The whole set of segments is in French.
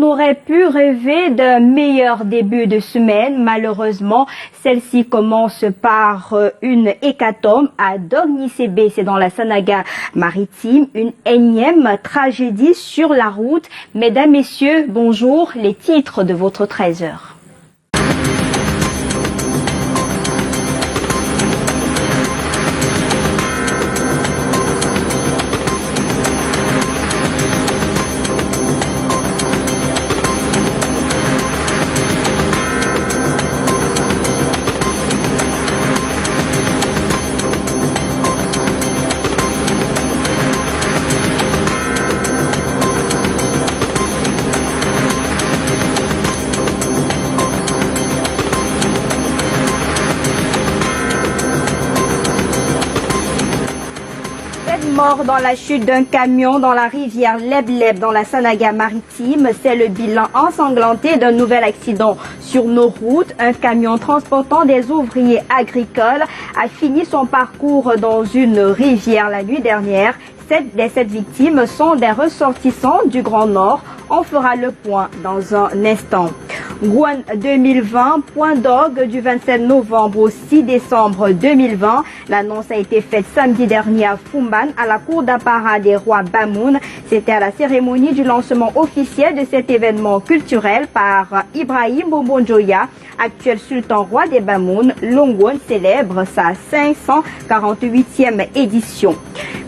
On aurait pu rêver d'un meilleur début de semaine. Malheureusement, celle-ci commence par une hécatombe à Dog-Nicébé, c'est dans la Sanaga-Maritime. Une énième tragédie sur la route. Mesdames, Messieurs, bonjour. Les titres de votre 13h. Mort dans la chute d'un camion dans la rivière Leb-Leb dans la Sanaga-Maritime. C'est le bilan ensanglanté d'un nouvel accident sur nos routes. Un camion transportant des ouvriers agricoles a fini son parcours dans une rivière la nuit dernière. 7 des 7 victimes sont des ressortissants du Grand Nord. On fera le point dans un instant. Gouane 2020, point d'orgue du 27 novembre au 6 décembre 2020. L'annonce a été faite samedi dernier à Fumban, à la cour d'apparat des rois Bamoun. C'était à la cérémonie du lancement officiel de cet événement culturel par Ibrahim Bombonjoya, actuel sultan roi des Bamoun. Longouane célèbre sa 548e édition.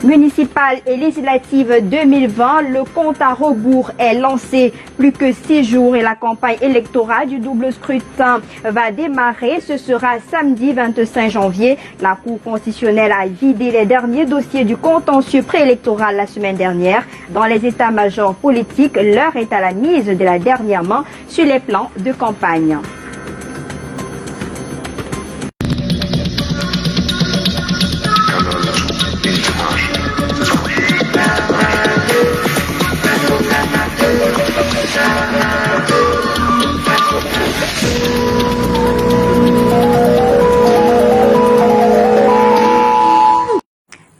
Municipale et législative 2020, le compte à rebours est lancé. Plus que 6 jours et la campagne électorale du double scrutin va démarrer. Ce sera samedi 25 janvier. La Cour constitutionnelle a vidé les derniers dossiers du contentieux préélectoral la semaine dernière. Dans les états-majors politiques, l'heure est à la mise de la dernière main sur les plans de campagne.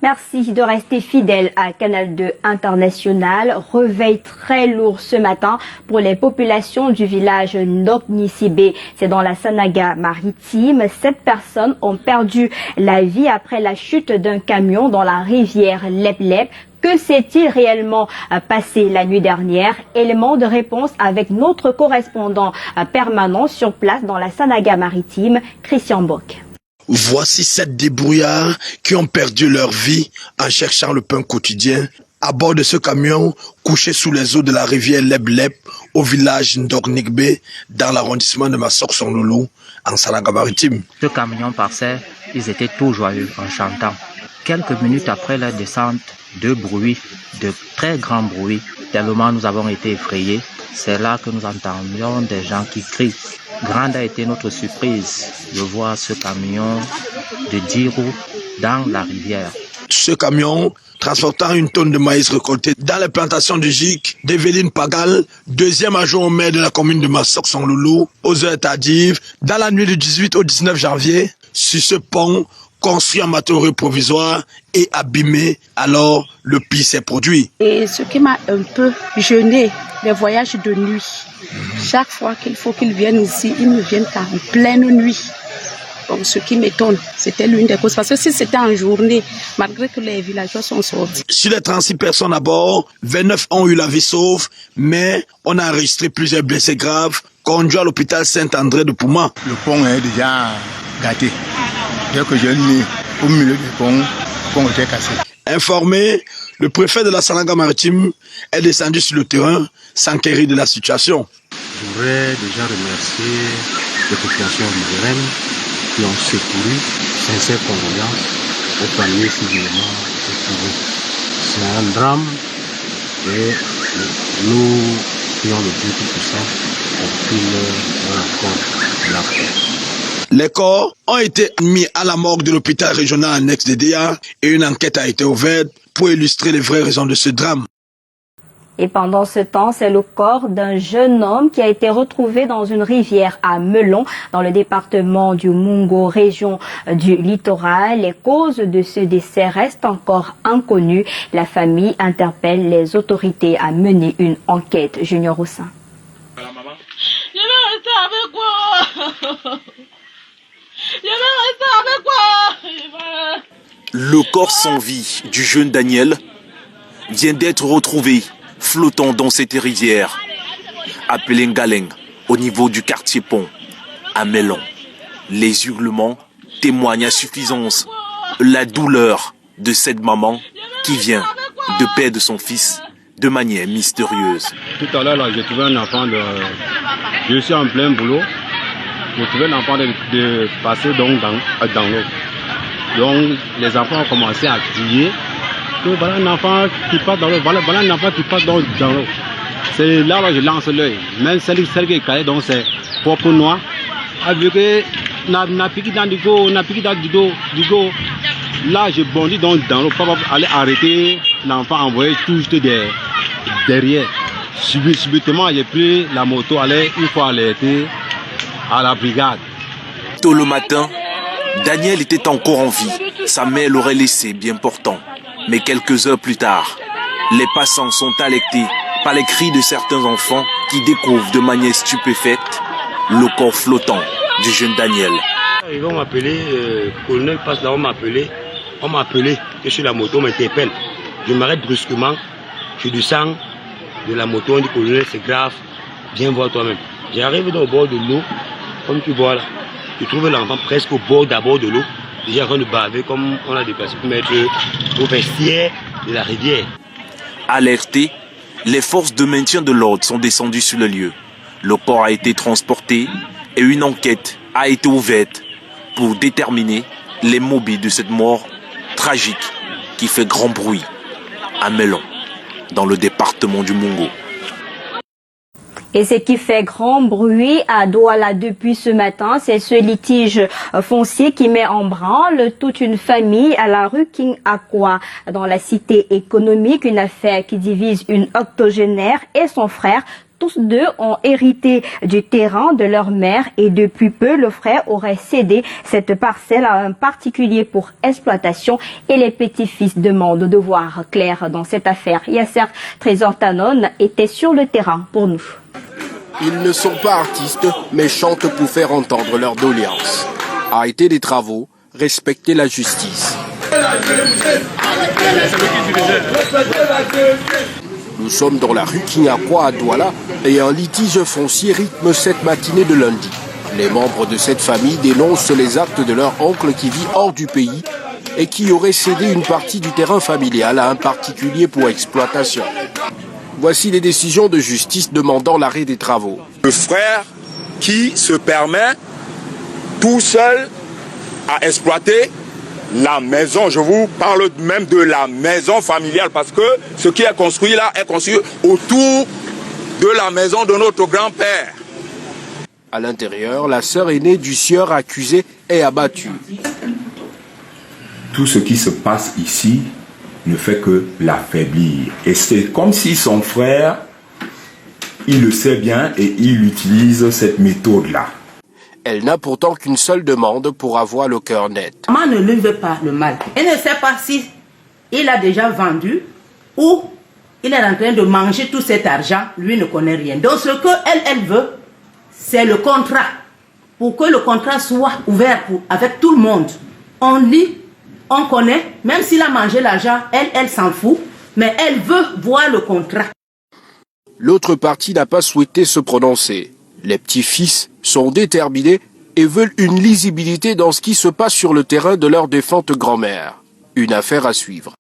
Merci de rester fidèle à Canal 2 International. Réveil très lourd ce matin pour les populations du village Dog-Nicébé. C'est dans la Sanaga-Maritime. 7 personnes ont perdu la vie après la chute d'un camion dans la rivière Leb-Leb. Que s'est-il réellement passé la nuit dernière? Élément de réponse avec notre correspondant permanent sur place dans la Sanaga-Maritime, Christian Bock. Voici 7 débrouillards qui ont perdu leur vie en cherchant le pain quotidien à bord de ce camion couché sous les eaux de la rivière Leb-Leb au village Ndornikbe dans l'arrondissement de Massok-Sonloulou en Sanaga-Maritime. Ce camion passait, ils étaient tout joyeux en chantant. Quelques minutes après la descente, 2 bruits, de très grands bruits, tellement nous avons été effrayés. C'est là que nous entendions des gens qui crient. Grande a été notre surprise de voir ce camion de 10 roues dans la rivière. Ce camion transportant une tonne de maïs récolté dans les plantations de Gic d'Evelyne Pagal, deuxième adjoint au maire de la commune de Massok-Sonloulou, aux heures tardives, dans la nuit du 18 au 19 janvier, sur ce pont construit en matériaux provisoires et abîmé, alors le pire s'est produit. Et ce qui m'a un peu gêné, les voyages de nuit. Chaque fois qu'il faut qu'ils viennent ici, ils ne viennent qu'en pleine nuit. Donc ce qui m'étonne, c'était l'une des causes. Parce que si c'était en journée, malgré que les villageois sont sortis. Sur les 36 personnes à bord, 29 ont eu la vie sauve, mais on a enregistré plusieurs blessés graves, conduits à l'hôpital Saint-André de Pouma. Le pont est déjà gâté. Dès que j'ai mis au milieu du pont, le pont était cassé. Informé, le préfet de la Sanaga-Maritime est descendu sur le terrain, s'enquérir de la situation. Je voudrais déjà remercier les populations riveraines qui ont secouru, sincères condoléances aux familles civilement éprouvées. C'est un drame et nous prions le Dieu Tout-Puissant pour qu'il accorde la paix. Les corps ont été mis à la morgue de l'hôpital régional annexe de Déa et une enquête a été ouverte pour illustrer les vraies raisons de ce drame. Et pendant ce temps, c'est le corps d'un jeune homme qui a été retrouvé dans une rivière à Melon, dans le département du Mungo, région du littoral. Les causes de ce décès restent encore inconnues. La famille interpelle les autorités à mener une enquête. Junior Roussin. rester avec quoi? Je vais rester avec quoi? Le corps sans vie du jeune Daniel vient d'être retrouvé flottant dans cette rivière appelée Ngaleng au niveau du quartier Pont à Melon. Les hurlements témoignent à suffisance la douleur de cette maman qui vient de perdre son fils de manière mystérieuse. Tout à l'heure, là, j'ai trouvé un enfant je suis en plein boulot. J'ai trouvé l'enfant de passer donc dans l'eau. Donc, les enfants ont commencé à crier. Que voilà un enfant qui passe dans l'eau. Voilà un enfant qui passe dans l'eau. C'est là je lance l'œil. Même celle qui est calée dans ses propres noix. Avec n'a piqué dans du go, du go. Là, je bondis dans l'eau pour aller arrêter l'enfant envoyé tout juste derrière. Subitement, j'ai pris la moto, il faut alerter à la brigade. Tôt le matin, Daniel était encore en vie. Sa mère l'aurait laissé bien portant. Mais quelques heures plus tard, les passants sont alertés par les cris de certains enfants qui découvrent de manière stupéfaite le corps flottant du jeune Daniel. Ils vont m'appeler, colonel passe là, on m'a appelé, je suis la moto, on m'interpelle. Je m'arrête brusquement, je du sang de la moto, on dit colonel c'est grave, viens voir toi-même. J'arrive au bord de l'eau, comme tu vois là, je trouve l'enfant presque au bord d'abord de l'eau, déjà en train de baver comme on l'a déplacé pour mettre au vestiaire de la rivière. Alertés, les forces de maintien de l'ordre sont descendues sur le lieu. Le corps a été transporté et une enquête a été ouverte pour déterminer les mobiles de cette mort tragique qui fait grand bruit à Melon, dans le département du Mungo. Et ce qui fait grand bruit à Douala depuis ce matin, c'est ce litige foncier qui met en branle toute une famille à la rue King Aqua, dans la cité économique, une affaire qui divise une octogénaire et son frère. Tous deux ont hérité du terrain de leur mère et depuis peu, le frère aurait cédé cette parcelle à un particulier pour exploitation et les petits-fils demandent de voir clair dans cette affaire. Yasser Trésor Tanon était sur le terrain pour nous. Ils ne sont pas artistes, mais chantent pour faire entendre leur doléance. Arrêter les travaux, respecter la justice. Nous sommes dans la rue King Aqua à Douala et un litige foncier rythme cette matinée de lundi. Les membres de cette famille dénoncent les actes de leur oncle qui vit hors du pays et qui aurait cédé une partie du terrain familial à un particulier pour exploitation. Voici les décisions de justice demandant l'arrêt des travaux. Le frère qui se permet tout seul à exploiter la maison, je vous parle même de la maison familiale parce que ce qui est construit là est construit autour de la maison de notre grand-père. À l'intérieur, la sœur aînée du sieur accusé est abattue. Tout ce qui se passe ici ne fait que l'affaiblir. Et c'est comme si son frère, il le sait bien et il utilise cette méthode-là. Elle n'a pourtant qu'une seule demande pour avoir le cœur net. Maman ne lui veut pas le mal. Elle ne sait pas si il a déjà vendu ou il est en train de manger tout cet argent. Lui ne connaît rien. Donc ce qu'elle veut, c'est le contrat. Pour que le contrat soit ouvert avec tout le monde. On lit, on connaît, même s'il a mangé l'argent, elle s'en fout. Mais elle veut voir le contrat. L'autre partie n'a pas souhaité se prononcer. Les petits-fils sont déterminés et veulent une lisibilité dans ce qui se passe sur le terrain de leur défunte grand-mère. Une affaire à suivre.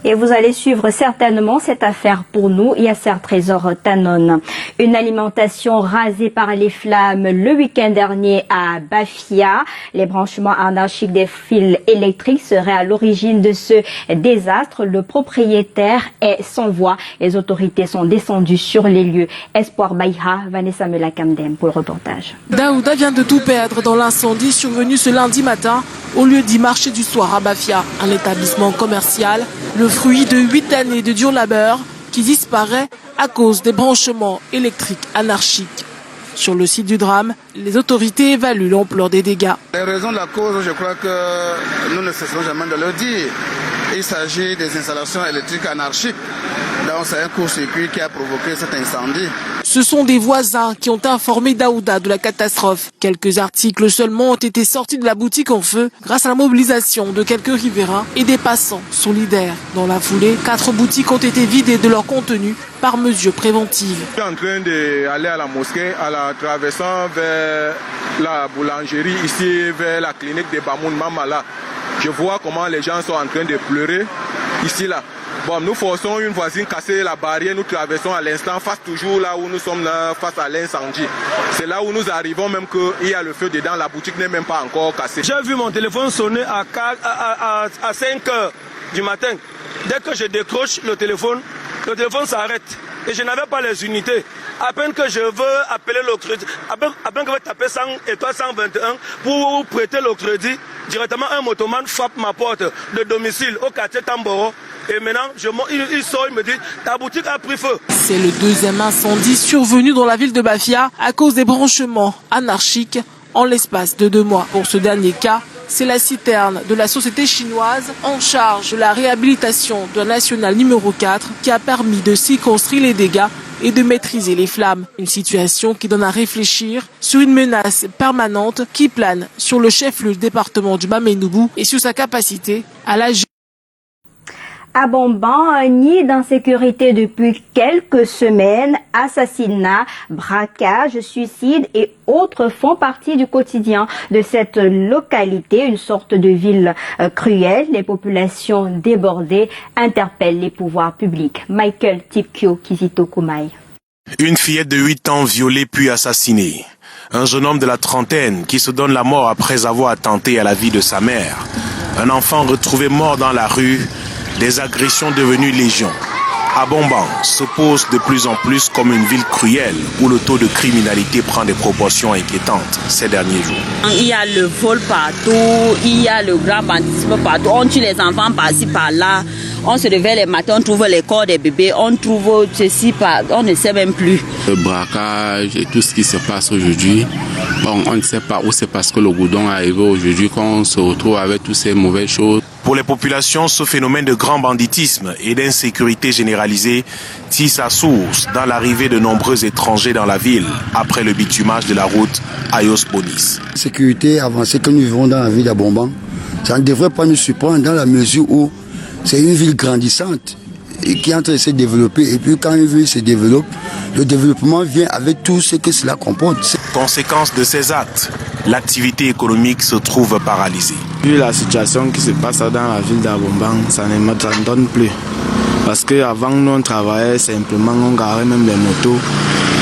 Et vous allez suivre certainement cette affaire pour nous, Yasser Trésor Tanon. Une alimentation rasée par les flammes le week-end dernier à Bafia. Les branchements anarchiques des fils électriques seraient à l'origine de ce désastre. Le propriétaire est sans voix. Les autorités sont descendues sur les lieux. Espoir Baïha, Vanessa Melakamdem pour le reportage. Daouda vient de tout perdre dans l'incendie survenu ce lundi matin au lieu dit marché du soir à Bafia, un établissement commercial. Le fruit de 8 années de dur labeur qui disparaît à cause des branchements électriques anarchiques. Sur le site du drame, les autorités évaluent l'ampleur des dégâts. Les raisons de la cause, je crois que nous ne cesserons jamais de le dire. Il s'agit des installations électriques anarchiques. Donc c'est un court-circuit qui a provoqué cet incendie. Ce sont des voisins qui ont informé Daouda de la catastrophe. Quelques articles seulement ont été sortis de la boutique en feu grâce à la mobilisation de quelques riverains et des passants solidaires. Dans la foulée, 4 boutiques ont été vidées de leur contenu par mesure préventive. Je suis en train d'aller à la mosquée, à la traversant vers la boulangerie, ici vers la clinique de Bamoun Mamala. Je vois comment les gens sont en train de pleurer ici là. Bon, nous forçons une voisine casser la barrière, nous traversons à l'instant, face toujours là où nous sommes là, face à l'incendie. C'est là où nous arrivons même qu'il y a le feu dedans, la boutique n'est même pas encore cassée. J'ai vu mon téléphone sonner à 5 heures du matin. Dès que je décroche le téléphone s'arrête. Et je n'avais pas les unités. À peine que je veux appeler le crédit, à peine que je veux taper 100 étoiles 121 pour prêter le crédit, directement un motoman frappe ma porte de domicile au quartier Tamboro. Et maintenant, il sort, il me dit, ta boutique a pris feu. C'est le deuxième incendie survenu dans la ville de Bafia à cause des branchements anarchiques en l'espace de 2 mois. Pour ce dernier cas, c'est la citerne de la société chinoise en charge de la réhabilitation de la nationale numéro 4 qui a permis de circonscrire les dégâts et de maîtriser les flammes. Une situation qui donne à réfléchir sur une menace permanente qui plane sur le chef-lieu du département du Bamenoubou et sur sa capacité à la gérer. À Bomban, un nid d'insécurité depuis quelques semaines, assassinats, braquages, suicides et autres font partie du quotidien de cette localité, une sorte de ville cruelle. Les populations débordées interpellent les pouvoirs publics. Michael Tipkio Kizito Koumaï. Une fillette de 8 ans violée puis assassinée. Un jeune homme de la trentaine qui se donne la mort après avoir attenté à la vie de sa mère. Un enfant retrouvé mort dans la rue. Des agressions devenues légion. À Bomban se pose de plus en plus comme une ville cruelle où le taux de criminalité prend des proportions inquiétantes ces derniers jours. Il y a le vol partout, il y a le grand banditisme partout. On tue les enfants par-ci, par-là. On se réveille les matins, on trouve les corps des bébés, on trouve ceci, on ne sait même plus. Le braquage et tout ce qui se passe aujourd'hui, bon, on ne sait pas où c'est parce que le goudron est arrivé aujourd'hui qu'on se retrouve avec toutes ces mauvaises choses. Pour les populations, ce phénomène de grand banditisme et d'insécurité généralisée tire sa source dans l'arrivée de nombreux étrangers dans la ville après le bitumage de la route Ayos-Bonis. La sécurité avancée que nous vivons dans la ville d'Abomban, ça ne devrait pas nous surprendre dans la mesure où c'est une ville grandissante et qui est en train de se développer. Et puis quand une ville se développe, le développement vient avec tout ce que cela comporte. Conséquence de ces actes, l'activité économique se trouve paralysée. Vu la situation qui se passe dans la ville d'Abomban, ça ne me donne plus. Parce qu'avant, nous on travaillait simplement, on garait même les motos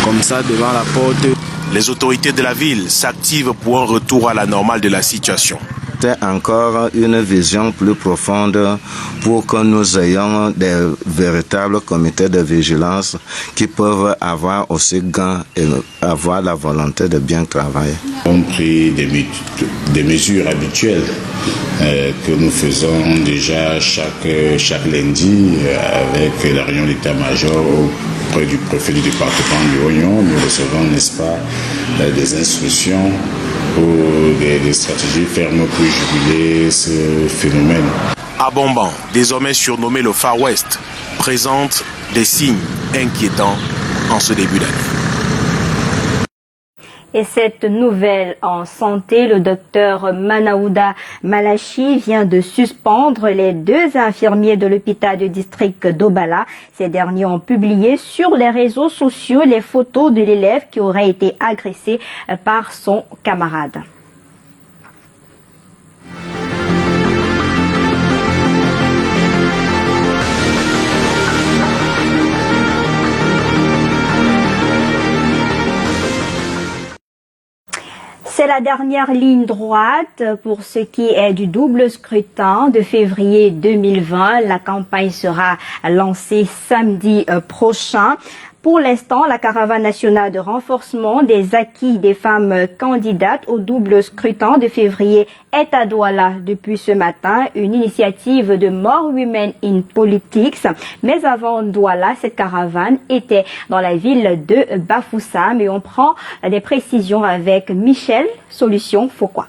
comme ça devant la porte. Les autorités de la ville s'activent pour un retour à la normale de la situation. C'est encore une vision plus profonde pour que nous ayons des véritables comités de vigilance qui peuvent avoir aussi gain et avoir la volonté de bien travailler. On a pris des mesures habituelles que nous faisons déjà chaque lundi avec la réunion d'état-major auprès du préfet du département du Oignon. Nous recevons, n'est-ce pas, des instructions ou des stratégies fermes pour juguler ce phénomène. À Bomban, désormais surnommé le Far West, présente des signes inquiétants en ce début d'année. Et cette nouvelle en santé, le docteur Manaouda Malachi vient de suspendre les 2 infirmiers de l'hôpital du district d'Obala. Ces derniers ont publié sur les réseaux sociaux les photos de l'élève qui aurait été agressé par son camarade. C'est la dernière ligne droite pour ce qui est du double scrutin de février 2020. La campagne sera lancée samedi prochain. Pour l'instant, la caravane nationale de renforcement des acquis des femmes candidates au double scrutin de février est à Douala depuis ce matin, une initiative de More Women in Politics. Mais avant Douala, cette caravane était dans la ville de Bafoussam et on prend des précisions avec Michel Solution Foucault.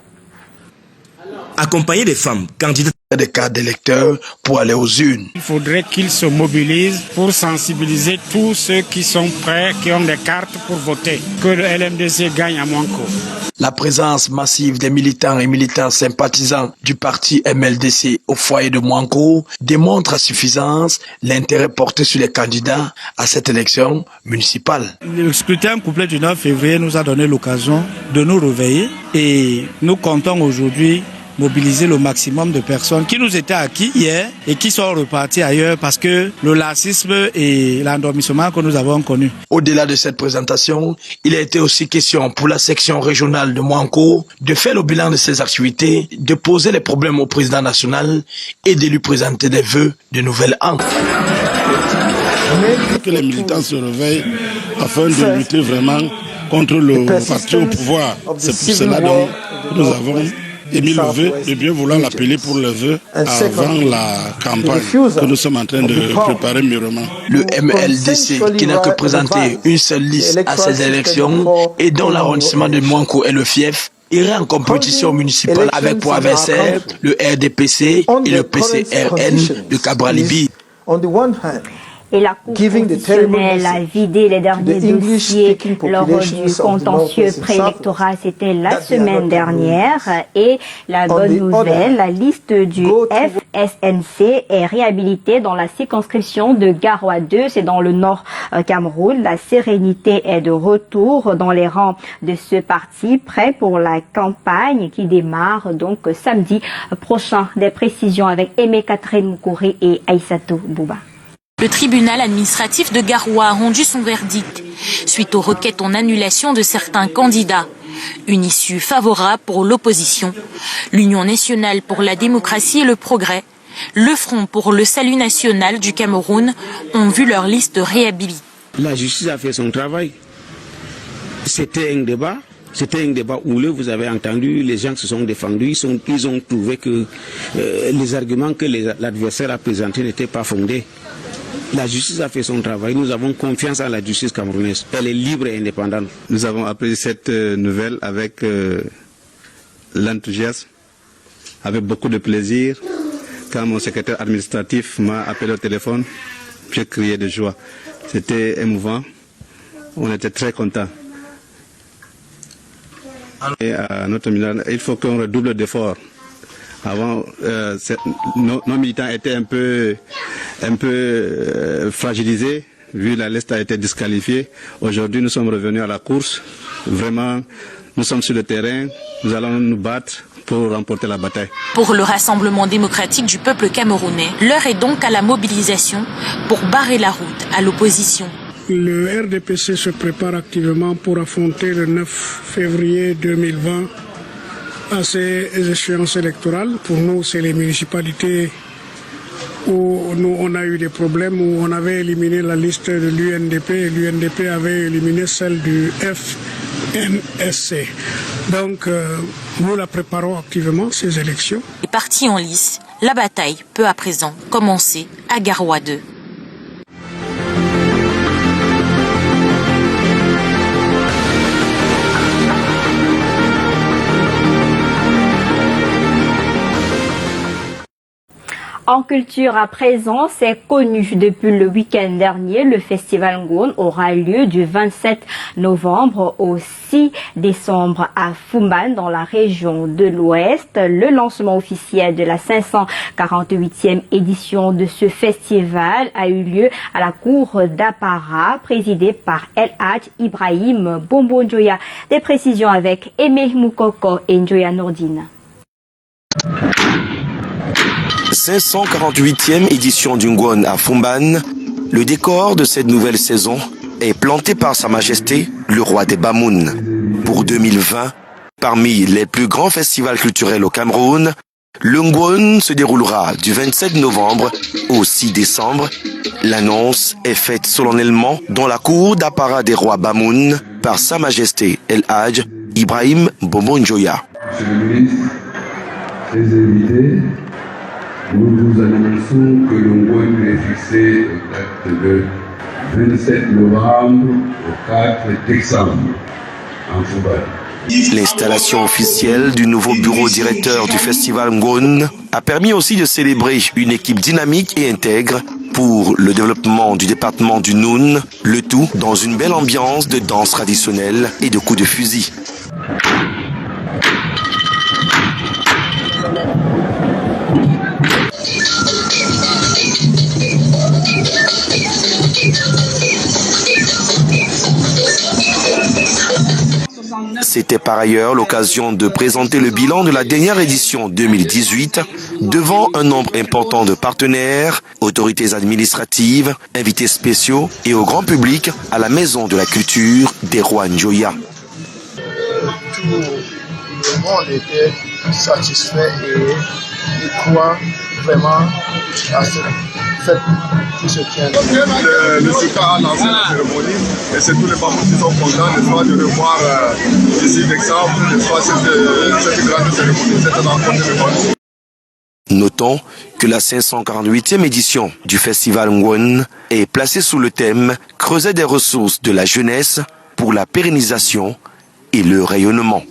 Accompagné des femmes candidates des cartes d'électeurs pour aller aux urnes. Il faudrait qu'ils se mobilisent pour sensibiliser tous ceux qui sont prêts, qui ont des cartes pour voter, que le LMDC gagne à Mouanko. La présence massive des militants et militantes sympathisants du parti MLDC au foyer de Mouanko démontre à suffisance l'intérêt porté sur les candidats à cette élection municipale. Le scrutin complet du 9 février nous a donné l'occasion de nous réveiller et nous comptons aujourd'hui mobiliser le maximum de personnes qui nous étaient acquis hier et qui sont repartis ailleurs parce que le lassisme et l'endormissement que nous avons connu. Au-delà de cette présentation, il a été aussi question pour la section régionale de Mouanko de faire le bilan de ses activités, de poser les problèmes au président national et de lui présenter des vœux de nouvel an. Que les militants se réveillent afin de lutter vraiment contre le parti au pouvoir. C'est pour cela donc que nous avons émis le vœu de bien vouloir l'appeler pour le vœu avant la campagne que nous sommes en train de préparer mûrement. Le MLDC, qui n'a que présenté une seule liste à ces élections et dont l'arrondissement de Mouanko est le fief, irait en compétition municipale avec pour adversaire le RDPC et le PCRN de Cabralibi. Et la Cour constitutionnelle a vidé les derniers dossiers lors du contentieux préélectoral. C'était la semaine dernière. Et la bonne nouvelle, la liste du FSNC est réhabilitée dans la circonscription de Garoua 2. C'est dans le nord Cameroun. La sérénité est de retour dans les rangs de ce parti, prêt pour la campagne qui démarre donc samedi prochain. Des précisions avec Aimé Catherine Moukouri et Aïssatou Bouba. Le tribunal administratif de Garoua a rendu son verdict suite aux requêtes en annulation de certains candidats. Une issue favorable pour l'opposition. L'Union nationale pour la démocratie et le progrès, le Front pour le salut national du Cameroun ont vu leur liste réhabilitée. La justice a fait son travail. C'était un débat. C'était un débat houleux, vous avez entendu, les gens se sont défendus, ils ont trouvé que les arguments que l'adversaire a présentés n'étaient pas fondés. La justice a fait son travail, nous avons confiance en la justice camerounaise, elle est libre et indépendante. Nous avons appris cette nouvelle avec l'enthousiasme, avec beaucoup de plaisir. Quand mon secrétaire administratif m'a appelé au téléphone, j'ai crié de joie. C'était émouvant, on était très contents. Et à notre militant, il faut qu'on redouble d'efforts. Avant, nos militants étaient un peu fragilisés, vu la liste a été disqualifiée. Aujourd'hui, nous sommes revenus à la course. Vraiment, nous sommes sur le terrain, nous allons nous battre pour remporter la bataille. Pour le Rassemblement démocratique du peuple camerounais, l'heure est donc à la mobilisation pour barrer la route à l'opposition. Le RDPC se prépare activement pour affronter le 9 février 2020 à ces échéances électorales. Pour nous, c'est les municipalités où nous, on a eu des problèmes, où on avait éliminé la liste de l'UNDP et l'UNDP avait éliminé celle du FNSC. Donc, nous la préparons activement, ces élections. Les partis en lice, la bataille peut à présent commencer à Garoua 2. En culture à présent, c'est connu depuis le week-end dernier. Le festival Ngone aura lieu du 27 novembre au 6 décembre à Fumban dans la région de l'Ouest. Le lancement officiel de la 548e édition de ce festival a eu lieu à la cour d'Apara, présidée par El Hadj Ibrahim Bombonjoya. Des précisions avec Aimé Moukoko et Njoya Nordine. 548e édition du Ngone à Fumban, le décor de cette nouvelle saison est planté par Sa Majesté, le roi des Bamoun. Pour 2020, parmi les plus grands festivals culturels au Cameroun, le Ngone se déroulera du 27 novembre au 6 décembre. L'annonce est faite solennellement dans la cour d'Apparat des rois Bamoun par Sa Majesté El Hadj Ibrahim Bombonjoya. Monsieur le ministre, les invités, nous vous annonçons que le Ngone est fixé au date de 27 novembre au 4 décembre en Fumban. L'installation officielle du nouveau bureau directeur du festival Ngone a permis aussi de célébrer une équipe dynamique et intègre pour le développement du département du Noun, le tout dans une belle ambiance de danse traditionnelle et de coups de fusil. C'était par ailleurs l'occasion de présenter le bilan de la dernière édition 2018 devant un nombre important de partenaires, autorités administratives, invités spéciaux et au grand public à la Maison de la Culture des Rois Njoya. Tout le monde était satisfait et croit vraiment à ce fait tout ce qui est. Le SICA a lancé la cérémonie et c'est tous les membres qui sont contents de revoir ici d'exemple, cette grande cérémonie, cette rencontre de membres. Notons que la 548e édition du festival Ngone est placée sous le thème « Creuser des ressources de la jeunesse pour la pérennisation et le rayonnement ».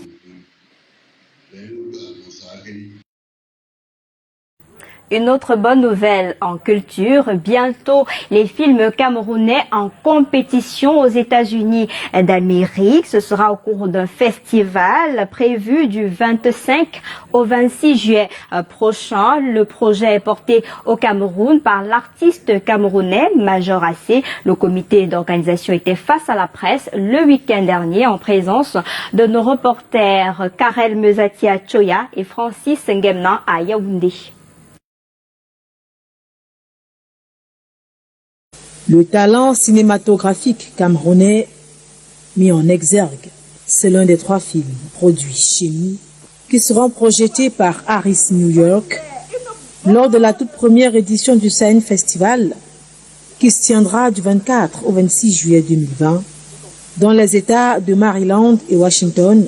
Une autre bonne nouvelle en culture, bientôt les films camerounais en compétition aux États-Unis d'Amérique. Ce sera au cours d'un festival prévu du 25 au 26 juillet prochain. Le projet est porté au Cameroun par l'artiste camerounais Major AC. Le comité d'organisation était face à la presse le week-end dernier en présence de nos reporters Karel Mezati à Choya et Francis Ngemna à Yaoundé. Le talent cinématographique camerounais mis en exergue, c'est l'un des 3 films produits chez nous qui seront projetés par Harris New York lors de la toute première édition du Sahel Festival qui se tiendra du 24 au 26 juillet 2020 dans les États de Maryland et Washington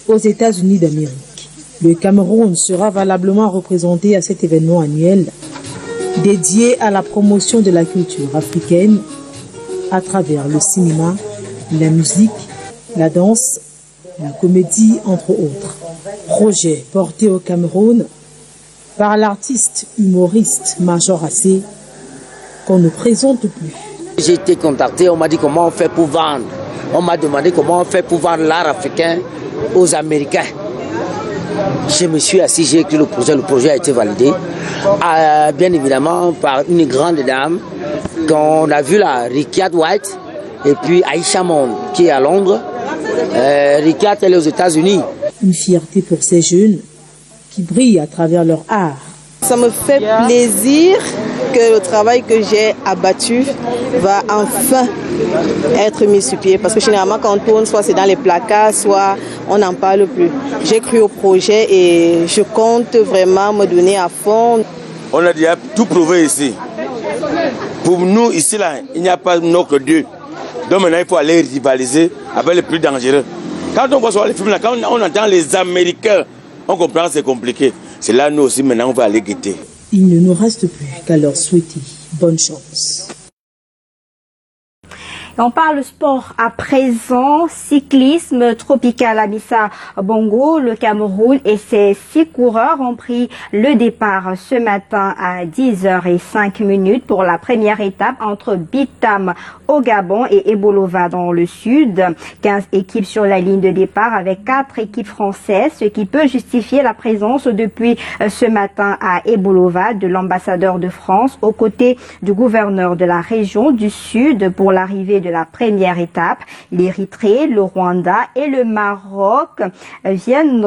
aux États-Unis d'Amérique. Le Cameroun sera valablement représenté à cet événement annuel dédié à la promotion de la culture africaine à travers le cinéma, la musique, la danse, la comédie, entre autres. Projet porté au Cameroun par l'artiste humoriste Major AC qu'on ne présente plus. J'ai été contacté, on m'a dit comment on fait pour vendre. On m'a demandé comment on fait pour vendre l'art africain aux Américains. Je me suis assis, j'ai écrit le projet a été validé, bien évidemment par une grande dame qu'on a vu là, Rikiat White, et puis Aïcha Monde qui est à Londres. Rikiat elle est aux États-Unis. Une fierté pour ces jeunes qui brillent à travers leur art. Ça me fait plaisir que le travail que j'ai abattu va enfin être mis sur pied. Parce que généralement, quand on tourne, soit c'est dans les placards, soit on n'en parle plus. J'ai cru au projet et je compte vraiment me donner à fond. On a déjà tout prouvé ici. Pour nous, ici, là, il n'y a pas que Dieu. Donc maintenant, il faut aller rivaliser avec les plus dangereux. Quand on voit sur les films, là, quand on entend les Américains, on comprend que c'est compliqué. C'est là, nous aussi, maintenant, on va aller guetter. Il ne nous reste plus qu'à leur souhaiter bonne chance. On parle sport à présent, cyclisme Tropical Amissa Bongo. Le Cameroun et ses 6 coureurs ont pris le départ ce matin à 10h05 pour la première étape entre Bitam au Gabon et Ebolova dans le sud. 15 équipes sur la ligne de départ avec 4 équipes françaises, ce qui peut justifier la présence depuis ce matin à Ebolova de l'ambassadeur de France aux côtés du gouverneur de la région du sud pour l'arrivée de la première étape. L'Érythrée, le Rwanda et le Maroc viennent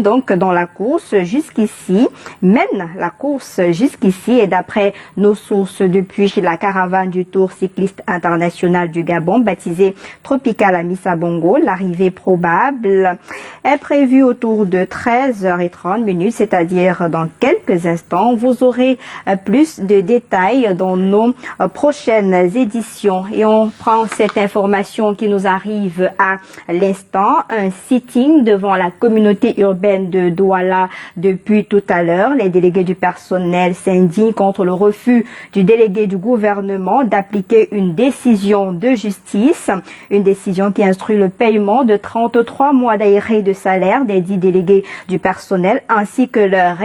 donc dans la course jusqu'ici, mènent la course jusqu'ici et d'après nos sources depuis la caravane du Tour cycliste international du Gabon baptisé Tropical Amissa Bongo, l'arrivée probable est prévue autour de 13h30, c'est-à-dire dans quelques quelques instants. Vous aurez plus de détails dans nos prochaines éditions. Et on prend cette information qui nous arrive à l'instant. Un sitting devant la communauté urbaine de Douala depuis tout à l'heure. Les délégués du personnel s'indignent contre le refus du délégué du gouvernement d'appliquer une décision de justice. Une décision qui instruit le paiement de 33 mois d'arrêt de salaire des 10 délégués du personnel ainsi que leur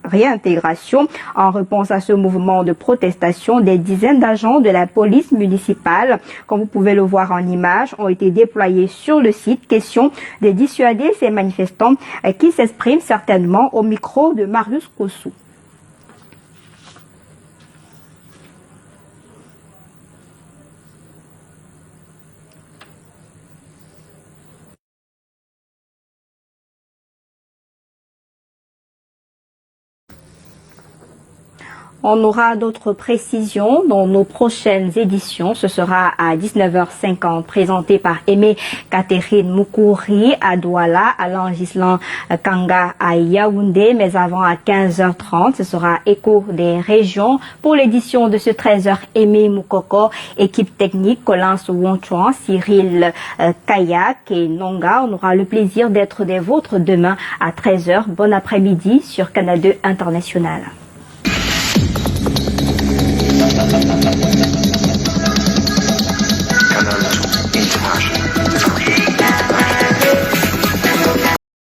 réintégration. En réponse à ce mouvement de protestation, des dizaines d'agents de la police municipale, comme vous pouvez le voir en image, ont été déployés sur le site. Question de dissuader ces manifestants qui s'expriment certainement au micro de Marius Kossou. On aura d'autres précisions dans nos prochaines éditions. Ce sera à 19h50, présenté par Aimé Catherine Moukouri à Douala, Alain Gislan Kanga à Yaoundé, mais avant à 15h30, ce sera Écho des régions. Pour l'édition de ce 13h, Aimé Moukoko, équipe technique, Colin Souwonchuan, Cyril Kayak et Nonga. On aura le plaisir d'être des vôtres demain à 13h. Bon après-midi sur Canal 2 International.